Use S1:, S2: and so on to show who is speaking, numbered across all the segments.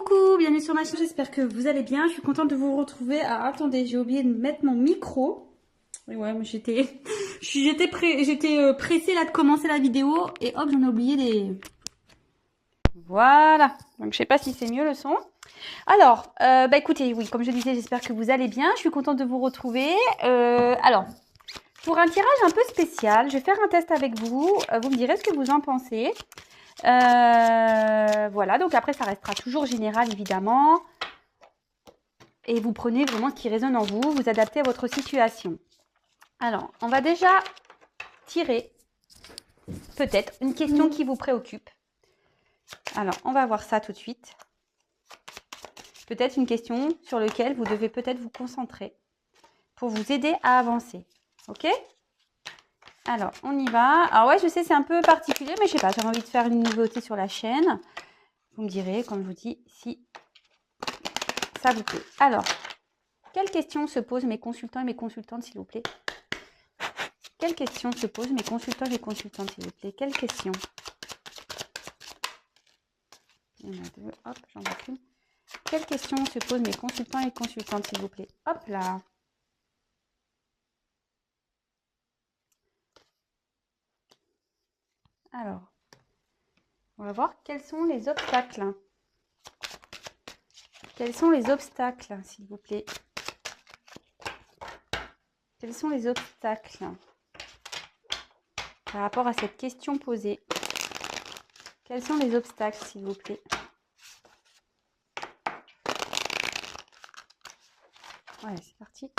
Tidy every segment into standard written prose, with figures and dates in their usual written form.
S1: Coucou, bienvenue sur ma chaîne, j'espère que vous allez bien. Je suis contente de vous retrouver. Ah, attendez, j'ai oublié de mettre mon micro. Et ouais, mais j'étais pressée là de commencer la vidéo et hop, j'en ai oublié des... Voilà, donc je sais pas si c'est mieux le son. Alors, écoutez, oui, comme je disais, j'espère que vous allez bien. Je suis contente de vous retrouver. Alors, pour un tirage un peu spécial, je vais faire un test avec vous. Vous me direz ce que vous en pensez. Voilà, donc après ça restera toujours général évidemment. Et vous prenez vraiment ce qui résonne en vous, vous adaptez à votre situation. Alors, on va déjà tirer peut-être une question qui vous préoccupe. Alors, on va voir ça tout de suite. Peut-être une question sur laquelle vous devez peut-être vous concentrer pour vous aider à avancer. Ok ? Alors, on y va. Alors ouais, je sais, c'est un peu particulier, mais je sais pas, j'avais envie de faire une nouveauté sur la chaîne. Vous me direz, comme je vous dis, si ça vous plaît. Alors, quelles questions se posent mes consultants et mes consultantes, s'il vous plaît? Quelles questions se posent mes consultants et mes consultantes, s'il vous plaît? Quelles questions? Il y en a deux. Hop, j'en vois qu'une. Quelles questions se posent mes consultants et consultantes, s'il vous plaît? Hop là. Alors, on va voir quels sont les obstacles. Quels sont les obstacles, s'il vous plaît? Quels sont les obstacles par rapport à cette question posée? Quels sont les obstacles, s'il vous plaît? Ouais, c'est parti.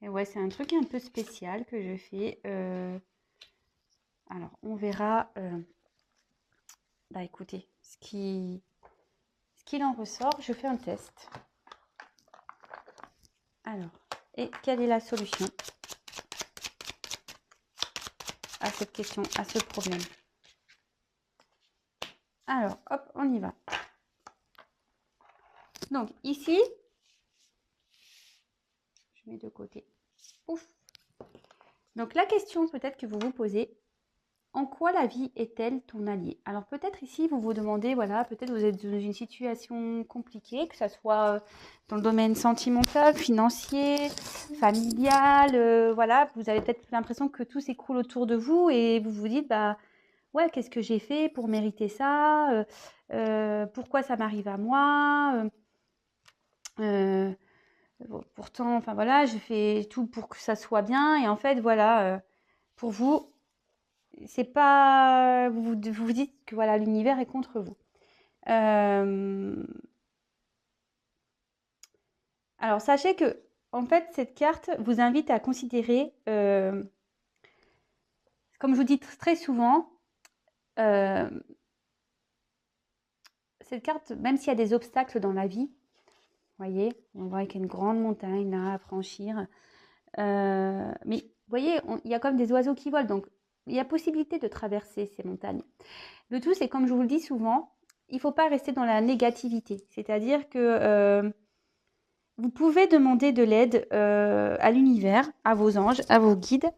S1: Et ouais, c'est un truc un peu spécial que je fais. Alors, on verra. Écoutez, ce qu'il en ressort, je fais un test. Alors, et quelle est la solution à cette question, à ce problème? Alors, hop, on y va. Donc, ici, je mets de côté. Ouf. Donc, la question peut-être que vous vous posez, en quoi la vie est-elle ton allié? Alors, peut-être ici, vous vous demandez, voilà, peut-être vous êtes dans une situation compliquée, que ce soit dans le domaine sentimental, financier, familial, voilà, vous avez peut-être l'impression que tout s'écroule autour de vous et vous vous dites, ouais, qu'est-ce que j'ai fait pour mériter ça? Pourquoi ça m'arrive à moi? Pourtant, enfin voilà, je fais tout pour que ça soit bien. Et en fait, voilà, pour vous, c'est pas. Vous vous dites que voilà, l'univers est contre vous. Alors, sachez que, en fait, cette carte vous invite à considérer, comme je vous dis très souvent, cette carte, même s'il y a des obstacles dans la vie, vous voyez, on voit qu'il y a une grande montagne là à franchir. Mais vous voyez, il y a comme des oiseaux qui volent, donc il y a possibilité de traverser ces montagnes. Le tout, c'est comme je vous le dis souvent, il ne faut pas rester dans la négativité. C'est-à-dire que vous pouvez demander de l'aide à l'univers, à vos anges, à vos guides,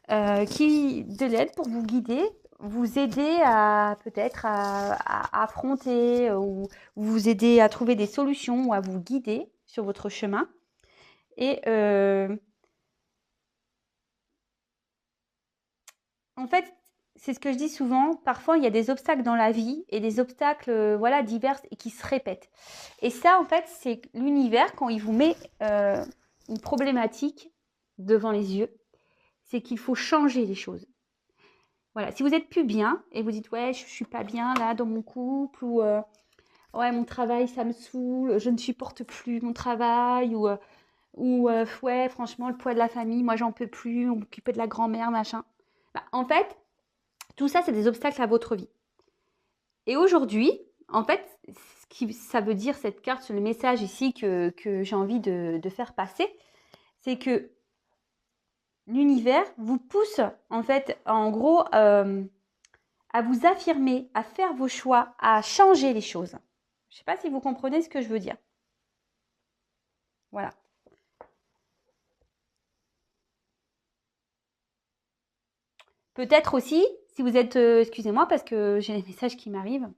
S1: de l'aide pour vous guider, vous aider à peut-être à affronter ou vous aider à trouver des solutions ou à vous guider sur votre chemin. Et en fait, c'est ce que je dis souvent, parfois il y a des obstacles dans la vie et des obstacles voilà, divers et qui se répètent. Et ça, en fait, c'est l'univers, quand il vous met une problématique devant les yeux, c'est qu'il faut changer les choses. Voilà, si vous n'êtes plus bien et vous dites, ouais, je ne suis pas bien là dans mon couple ou ouais, mon travail, ça me saoule, je ne supporte plus mon travail ou ouais, franchement, le poids de la famille, moi, j'en peux plus, on m'occuper de la grand-mère, machin. En fait, tout ça, c'est des obstacles à votre vie. Et aujourd'hui, en fait, ce qui ça veut dire cette carte, le message ici que j'ai envie de faire passer, c'est que l'univers vous pousse, en fait, en gros, à vous affirmer, à faire vos choix, à changer les choses. Je ne sais pas si vous comprenez ce que je veux dire. Voilà. Peut-être aussi, si vous êtes, excusez-moi parce que j'ai des messages qui m'arrivent.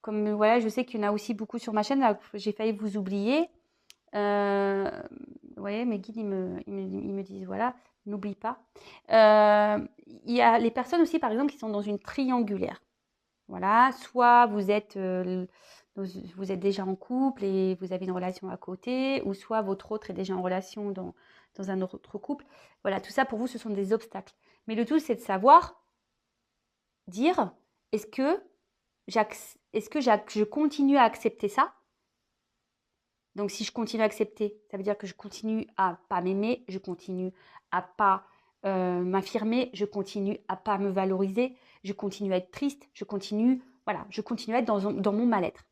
S1: Comme voilà, je sais qu'il y en a aussi beaucoup sur ma chaîne, là, j'ai failli vous oublier. Vous voyez, mes guides, ils me disent, voilà, n'oublie pas. Il y a les personnes aussi, par exemple, qui sont dans une triangulaire. Voilà, soit vous êtes déjà en couple et vous avez une relation à côté, ou soit votre autre est déjà en relation dans un autre couple. Voilà, tout ça pour vous, ce sont des obstacles. Mais le tout, c'est de savoir dire, est-ce que je continue à accepter ça? Donc, si je continue à accepter, ça veut dire que je continue à pas m'aimer, je continue à pas m'affirmer, je continue à pas me valoriser, je continue à être triste, je continue à être dans mon mal-être.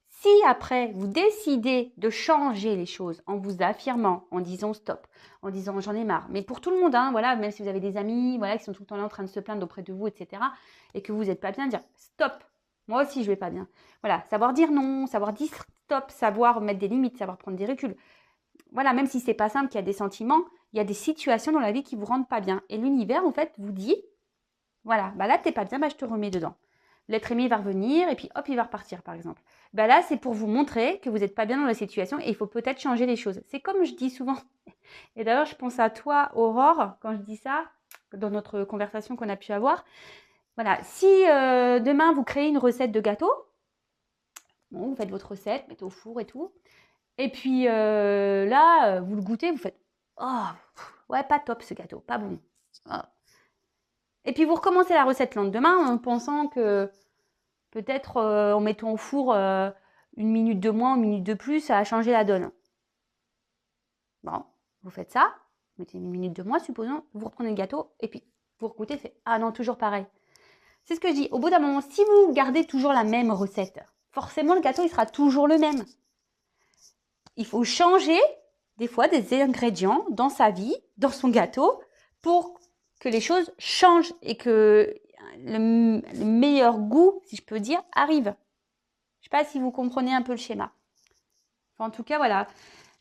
S1: Si après, vous décidez de changer les choses en vous affirmant, en disant stop, en disant j'en ai marre, mais pour tout le monde, hein, voilà, même si vous avez des amis voilà, qui sont tout le temps là en train de se plaindre auprès de vous, etc., et que vous n'êtes pas bien, dire stop, moi aussi je vais pas bien. Voilà, savoir dire non, savoir dire stop, savoir mettre des limites, savoir prendre des reculs. Voilà, même si c'est pas simple, qu'il y a des sentiments, il y a des situations dans la vie qui vous rendent pas bien. Et l'univers, en fait, vous dit, voilà, bah là, t'es pas bien, bah je te remets dedans. L'être aimé va revenir et puis hop, il va repartir, par exemple. Bah là, c'est pour vous montrer que vous n'êtes pas bien dans la situation et il faut peut-être changer les choses. C'est comme je dis souvent. Et d'ailleurs, je pense à toi, Aurore, quand je dis ça, dans notre conversation qu'on a pu avoir. Voilà, si demain, vous créez une recette de gâteau, bon, vous faites votre recette, mettez au four et tout. Et puis là, vous le goûtez, vous faites « Oh, ouais, pas top ce gâteau, pas bon. Oh. » Et puis vous recommencez la recette le lendemain en pensant que peut-être en mettant au four une minute de moins, une minute de plus, ça a changé la donne. Bon, vous faites ça, vous mettez une minute de moins, supposons, vous reprenez le gâteau et puis vous regoutez, fait « Ah non, toujours pareil. » C'est ce que je dis. Au bout d'un moment, si vous gardez toujours la même recette, forcément le gâteau, il sera toujours le même. Il faut changer des fois des ingrédients dans sa vie, dans son gâteau, pour que les choses changent et que le meilleur goût, si je peux dire, arrive. Je ne sais pas si vous comprenez un peu le schéma. Enfin, en tout cas, voilà.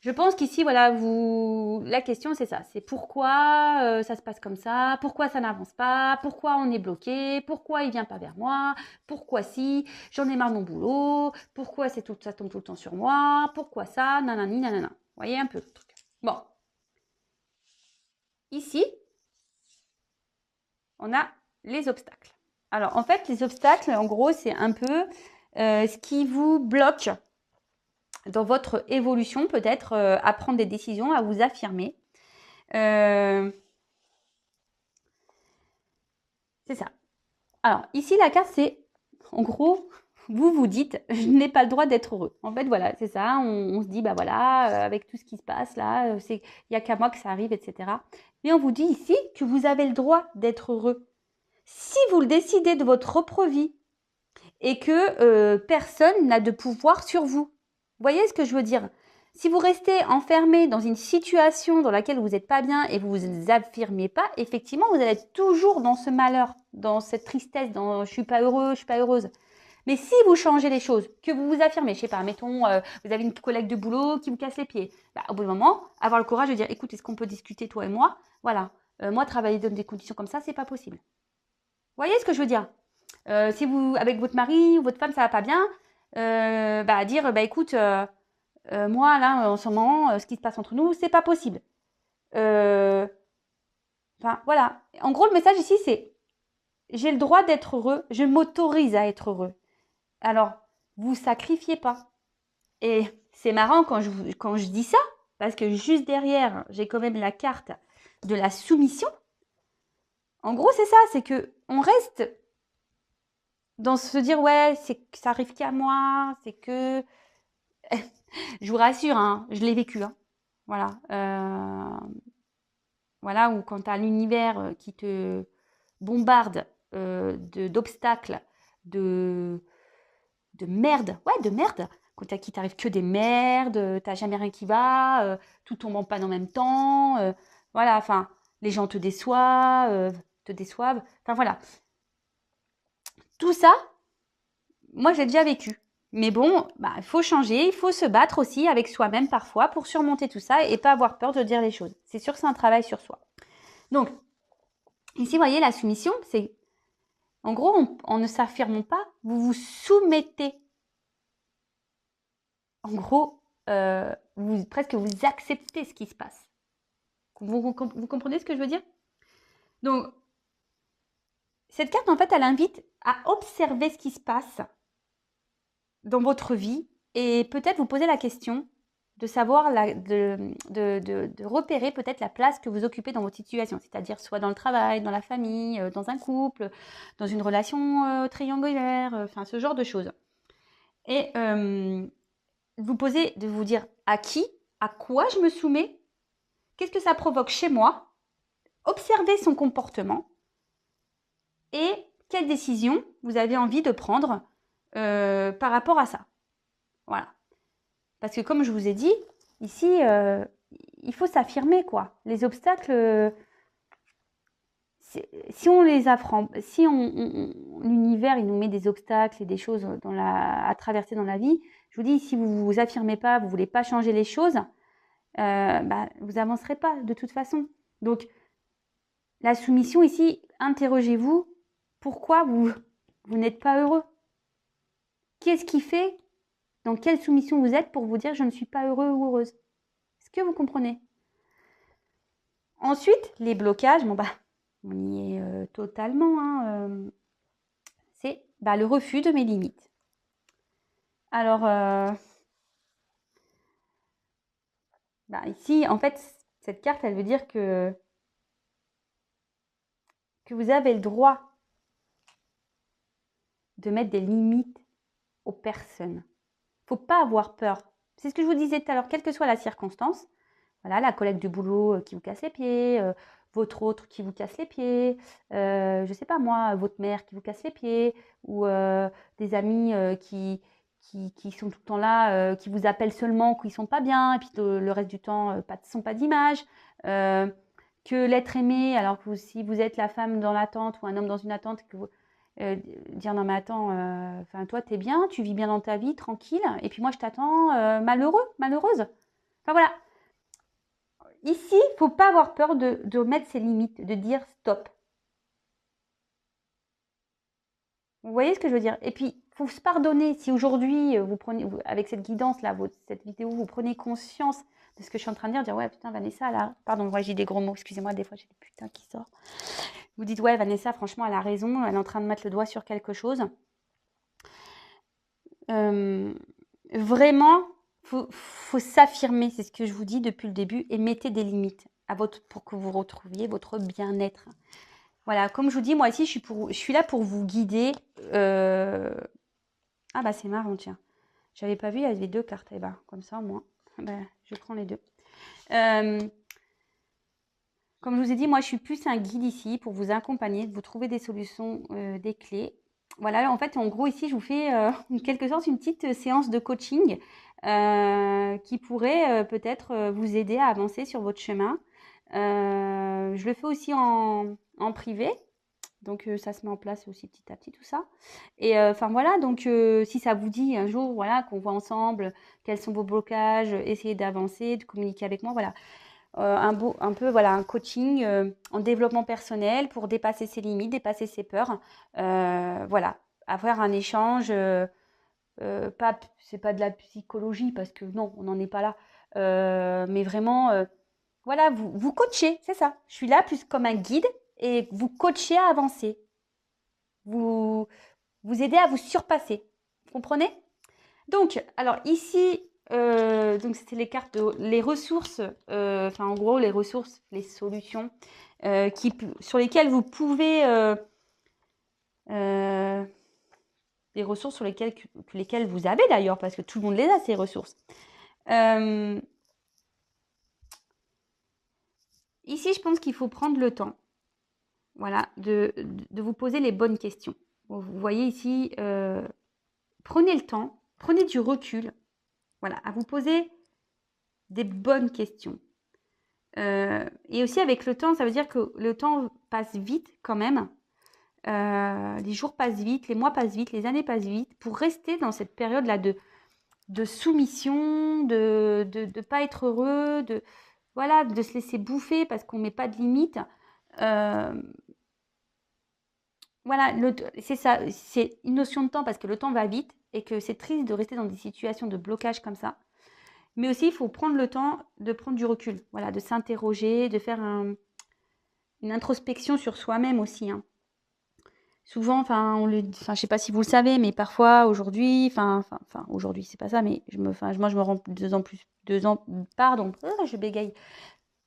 S1: Je pense qu'ici, voilà, la question, c'est ça. C'est pourquoi ça se passe comme ça, pourquoi ça n'avance pas, pourquoi on est bloqué, pourquoi il ne vient pas vers moi, pourquoi si, j'en ai marre de mon boulot, pourquoi ça tombe tout le temps sur moi, pourquoi ça, nanani, nanana. Vous voyez un peu le truc. Bon. Ici, on a les obstacles. Alors, en fait, les obstacles, en gros, c'est un peu ce qui vous bloque dans votre évolution, peut-être à prendre des décisions, à vous affirmer. C'est ça. Alors, ici, la carte, c'est, en gros, vous vous dites, je n'ai pas le droit d'être heureux. En fait, voilà, c'est ça. On se dit, bah voilà, avec tout ce qui se passe là, il n'y a qu'à moi que ça arrive, etc. Mais on vous dit ici que vous avez le droit d'être heureux. Si vous le décidez de votre propre vie et que personne n'a de pouvoir sur vous. Vous voyez ce que je veux dire? Si vous restez enfermé dans une situation dans laquelle vous n'êtes pas bien et vous ne vous affirmez pas, effectivement, vous allez être toujours dans ce malheur, dans cette tristesse, dans je suis pas heureux, je suis pas heureuse. Mais si vous changez les choses, que vous vous affirmez, je sais pas, mettons, vous avez une collègue de boulot qui vous casse les pieds, bah, au bout d'un moment, avoir le courage de dire, écoute, est-ce qu'on peut discuter toi et moi? Voilà, moi travailler dans des conditions comme ça, c'est pas possible. Vous voyez ce que je veux dire? Si vous, avec votre mari ou votre femme, ça va pas bien, bah, dire, bah, écoute, moi, là, en ce moment, ce qui se passe entre nous, c'est pas possible. Enfin, voilà. En gros, le message ici, c'est j'ai le droit d'être heureux, je m'autorise à être heureux. Alors, vous sacrifiez pas. Et c'est marrant quand je dis ça, parce que juste derrière, j'ai quand même la carte de la soumission. En gros, c'est ça, c'est que on reste dans se dire ouais, c'est que ça arrive qu'à moi, c'est que je vous rassure, hein, je l'ai vécu, hein. Voilà, voilà, ou quand tu as l'univers qui te bombarde d'obstacles, de merde, ouais, de merde. Quand qui t'arrive que des merdes, t'as jamais rien qui va, tout tombe en panne en même temps, voilà, enfin, les gens te déçoivent, enfin voilà. Tout ça, moi, j'ai déjà vécu. Mais bon, il faut changer, il faut se battre aussi avec soi-même parfois pour surmonter tout ça et pas avoir peur de dire les choses. C'est sûr que c'est un travail sur soi. Donc, ici, vous voyez, la soumission, c'est... En gros, en ne s'affirmant pas, vous vous soumettez. En gros, presque vous acceptez ce qui se passe. Vous comprenez ce que je veux dire? Donc, cette carte, en fait, elle invite à observer ce qui se passe dans votre vie et peut-être vous poser la question de savoir, de repérer peut-être la place que vous occupez dans votre situation, c'est-à-dire soit dans le travail, dans la famille, dans un couple, dans une relation triangulaire, enfin ce genre de choses. Et de vous dire à qui, à quoi je me soumets, qu'est-ce que ça provoque chez moi, observer son comportement et quelles décisions vous avez envie de prendre par rapport à ça. Voilà. Parce que comme je vous ai dit, ici, il faut s'affirmer, quoi. Les obstacles, si on les affronte, si l'univers, il nous met des obstacles et des choses à traverser dans la vie, je vous dis, si vous ne vous affirmez pas, vous ne voulez pas changer les choses, vous n'avancerez pas de toute façon. Donc, la soumission ici, interrogez-vous, pourquoi vous n'êtes pas heureux? Qu'est-ce qui fait, dans quelle soumission vous êtes pour vous dire je ne suis pas heureux ou heureuse? Est-ce que vous comprenez? Ensuite, les blocages, on y est totalement, hein, c'est le refus de mes limites. Alors, ici, en fait, cette carte, elle veut dire que vous avez le droit de mettre des limites aux personnes. Il ne faut pas avoir peur. C'est ce que je vous disais tout à l'heure, quelle que soit la circonstance. Voilà, la collègue du boulot qui vous casse les pieds, votre autre qui vous casse les pieds, je ne sais pas moi, votre mère qui vous casse les pieds, ou des amis qui sont tout le temps là, qui vous appellent seulement quand ils ne sont pas bien, et puis le reste du temps, sont pas d'image. Que l'être aimé, alors que si vous êtes la femme dans l'attente ou un homme dans une attente, que vous, dire non mais attends, toi t'es bien, tu vis bien dans ta vie, tranquille, et puis moi je t'attends malheureux, malheureuse. Enfin voilà. Ici, il ne faut pas avoir peur de mettre ses limites, de dire stop. Vous voyez ce que je veux dire? Et puis, il faut se pardonner. Si aujourd'hui, vous prenez, avec cette guidance-là, cette vidéo, vous prenez conscience de ce que je suis en train de dire ouais, putain, Vanessa, là, pardon, j'ai des gros mots, excusez-moi, des fois j'ai des putains qui sortent. Vous dites, ouais, Vanessa, franchement, elle a raison, elle est en train de mettre le doigt sur quelque chose. Vraiment, faut s'affirmer, c'est ce que je vous dis depuis le début, et mettez des limites pour que vous retrouviez votre bien-être. Voilà, comme je vous dis, moi ici, je suis là pour vous guider. Ah c'est marrant, tiens. J'avais pas vu, il y avait deux cartes. Et comme ça, moi, je prends les deux. Comme je vous ai dit, moi, je suis plus un guide ici pour vous accompagner, vous trouver des solutions, des clés. Voilà, en fait, en gros, ici, je vous fais en quelque sorte une petite séance de coaching qui pourrait peut-être vous aider à avancer sur votre chemin. Je le fais aussi en privé. Donc, ça se met en place aussi petit à petit, tout ça. Et voilà, donc si ça vous dit un jour, voilà, qu'on voit ensemble quels sont vos blocages, essayez d'avancer, de communiquer avec moi, voilà. Un coaching en développement personnel pour dépasser ses limites, dépasser ses peurs. Voilà, avoir un échange, c'est pas de la psychologie parce que non, on n'en est pas là. Mais vraiment, voilà, vous coachez, c'est ça. Je suis là plus comme un guide et vous coachez à avancer. Vous aidez à vous surpasser. Vous comprenez? Donc, alors ici, donc c'était les cartes, les ressources, en gros les ressources, les solutions sur lesquelles vous pouvez, les ressources sur lesquelles vous avez d'ailleurs, parce que tout le monde les a ces ressources. Ici, je pense qu'il faut prendre le temps, voilà, de vous poser les bonnes questions. Vous voyez ici, prenez le temps, prenez du recul, voilà, à vous poser des bonnes questions. Et aussi avec le temps, ça veut dire que le temps passe vite quand même. les jours passent vite, les mois passent vite, les années passent vite, pour rester dans cette période-là de soumission, de pas être heureux, voilà, de se laisser bouffer parce qu'on met pas de limite. Voilà, c'est ça, c'est une notion de temps parce que le temps va vite et que c'est triste de rester dans des situations de blocage comme ça. Mais aussi, il faut prendre le temps de prendre du recul, voilà, de s'interroger, de faire une introspection sur soi-même aussi, hein. Souvent, je sais pas si vous le savez, mais parfois aujourd'hui, aujourd'hui, c'est pas ça, mais moi, je me rends pardon, je bégaye.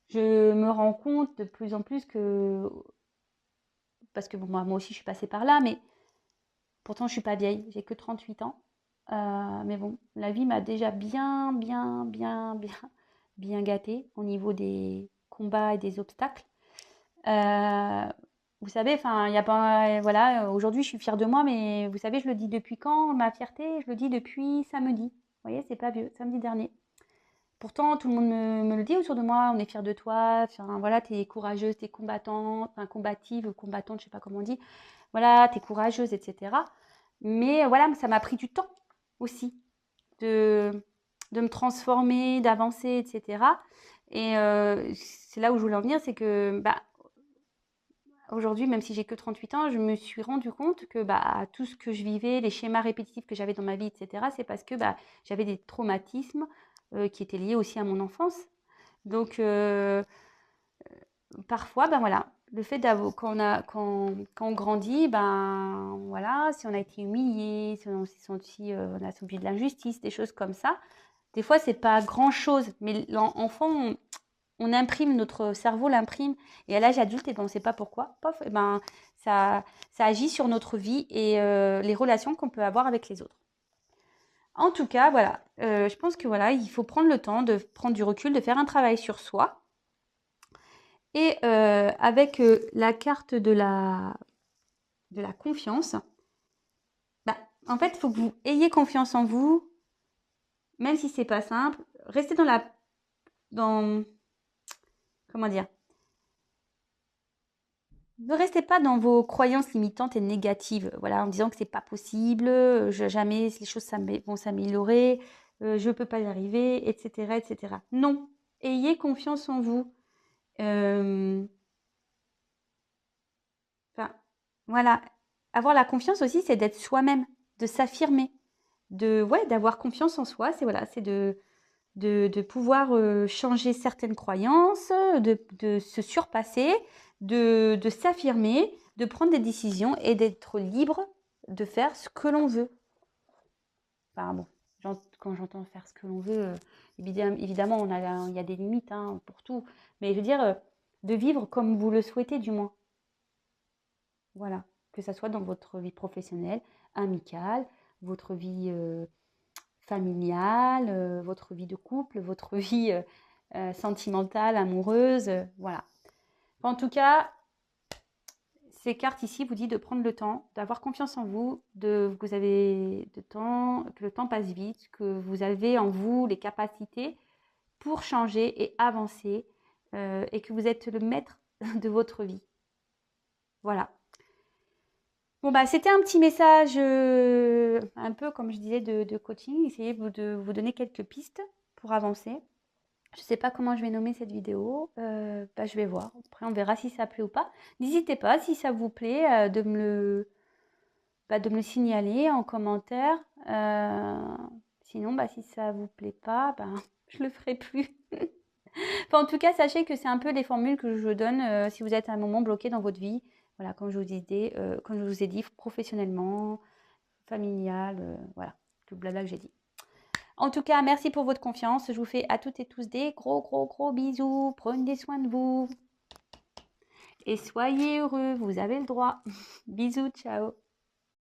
S1: Je me rends compte de plus en plus parce que bon, moi aussi, je suis passée par là, mais pourtant, je suis pas vieille, j'ai que 38 ans. Mais bon, la vie m'a déjà bien gâtée au niveau des combats et des obstacles. Vous savez, il y a pas, voilà, aujourd'hui, je suis fière de moi, mais vous savez, je le dis depuis quand, ma fierté? Je le dis depuis samedi. Vous voyez, c'est pas vieux, samedi dernier. Pourtant, tout le monde me le dit autour de moi, on est fiers de toi, voilà, t'es courageuse, t'es combattante, combative ou combattante, je sais pas comment on dit. Voilà, t'es courageuse, etc. Mais voilà, ça m'a pris du temps aussi de me transformer, d'avancer, etc. Et c'est là où je voulais en venir, c'est que aujourd'hui, même si j'ai que 38 ans, je me suis rendu compte que tout ce que je vivais, les schémas répétitifs que j'avais dans ma vie, etc., c'est parce que j'avais des traumatismes qui étaient liés aussi à mon enfance. Donc, parfois, voilà, le fait d'avoir, quand on grandit, voilà, si on a été humilié, si on s'est senti, on a subi de l'injustice, des choses comme ça, des fois, c'est pas grand-chose, mais l'enfant, on imprime, notre cerveau l'imprime, et à l'âge adulte, on ne sait pas pourquoi, pof, ça agit sur notre vie et les relations qu'on peut avoir avec les autres. En tout cas, voilà, je pense que voilà, il faut prendre le temps de prendre du recul, de faire un travail sur soi. Et avec la carte de la confiance, en fait, il faut que vous ayez confiance en vous, même si c'est pas simple. Restez comment dire? Ne restez pas dans vos croyances limitantes et négatives, voilà, en disant que c'est pas possible, jamais les choses vont s'améliorer, je peux pas y arriver, etc., etc. Non, ayez confiance en vous. Voilà, avoir la confiance aussi, c'est d'être soi-même, de s'affirmer, d'avoir confiance en soi. C'est voilà, c'est de pouvoir changer certaines croyances, de se surpasser, de s'affirmer, de prendre des décisions et d'être libre de faire ce que l'on veut. Enfin bon, quand j'entends faire ce que l'on veut, évidemment, il y a des limites pour tout. Mais je veux dire, de vivre comme vous le souhaitez du moins. Voilà, que ça soit dans votre vie professionnelle, amicale, votre vie familiale, votre vie de couple, votre vie sentimentale, amoureuse, voilà. En tout cas, ces cartes ici vous disent de prendre le temps, d'avoir confiance en vous, que vous avez que le temps passe vite, que vous avez en vous les capacités pour changer et avancer, et que vous êtes le maître de votre vie. Voilà. Bon, c'était un petit message un peu, comme je disais, de coaching. Essayez de vous donner quelques pistes pour avancer. Je ne sais pas comment je vais nommer cette vidéo. Je vais voir. Après, on verra si ça plaît ou pas. N'hésitez pas, si ça vous plaît, de me le signaler en commentaire. Sinon, si ça vous plaît pas, je le ferai plus. En tout cas, sachez que c'est un peu les formules que je donne si vous êtes à un moment bloqué dans votre vie. Voilà, comme je vous ai dit, professionnellement, familial, voilà, tout le blabla que j'ai dit. En tout cas, merci pour votre confiance. Je vous fais à toutes et tous des gros bisous. Prenez soin de vous. Et soyez heureux, vous avez le droit. Bisous, ciao.